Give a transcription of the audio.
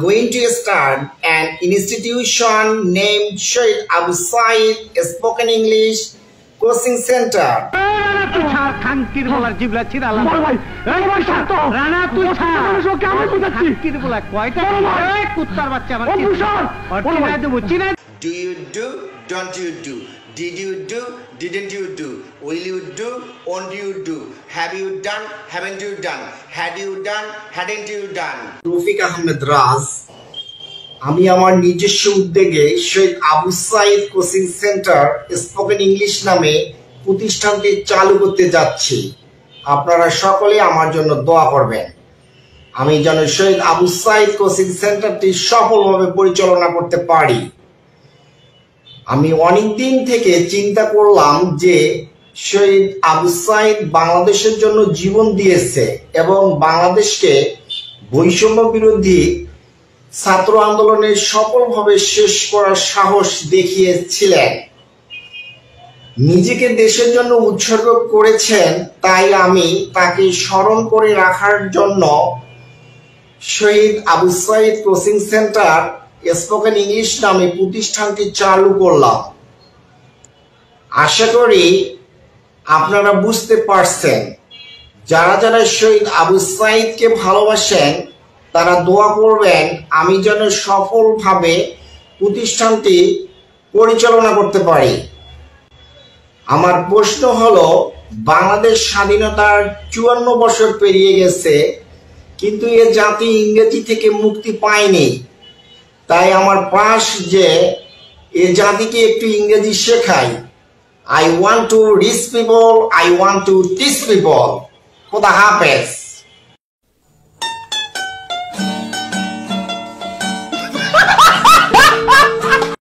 going to start an institution named Sheikh Abu Said Spoken English Coaching Center. Do you do? Don't you do? Did you do? Didn't you do? Will you do? Won't you do? Have you done? Haven't you done? Had you done? Hadn't you done? Rafiq Ahmed রাজ, আমি আমার নিজস্ব উদ্যোগে Sheikh Abu Saeed coaching centre spoken English নামে প্রতিষ্ঠানটি চালু করতে যাচ্ছি। আপনারা সকলে আমার জন্য দোয়া করবেন। আমি যেন শেখ আবু সাইদ কোচিং সেন্টারটি সফলভাবে পরিচালনা করতে পারি। আমি অনেকদিন থেকে চিন্তা করলাম যে শহীদ আবু সাইদ বাংলাদেশের জন্য জীবন দিয়েছে এবং বাংলাদেশকে বৈষম্য বিরোধী ছাত্র আন্দোলনের সফলভাবে শেষ করার সাহস দেখিয়েছিলেন, নিজেকে দেশের জন্য উৎসর্গ করেছেন। তাই আমি তাকে স্মরণ করে রাখার জন্য শহীদ Abu Saeed coaching centre spoken English নামে প্রতিষ্ঠানটি চালু করলাম। আশা করি আপনারা বুঝতে পারছেন। যারা যারা শহীদ আবু সাইদকে ভালোবাসেন তারা দোয়া করবেন আমি যেন সফলভাবে প্রতিষ্ঠানটি পরিচালনা করতে পারি। আমার প্রশ্ন হলো, বাংলাদেশ স্বাধীনতার 54 বছর পেরিয়ে গেছে, কিন্তু এ জাতি ইংরেজি থেকে মুক্তি পায়নি। তাই আমার প্রয়াস যে এ জাতিকে একটু ইংরেজি শেখাই। I want to reach people, I want to teach people. খোদা হাফেজ।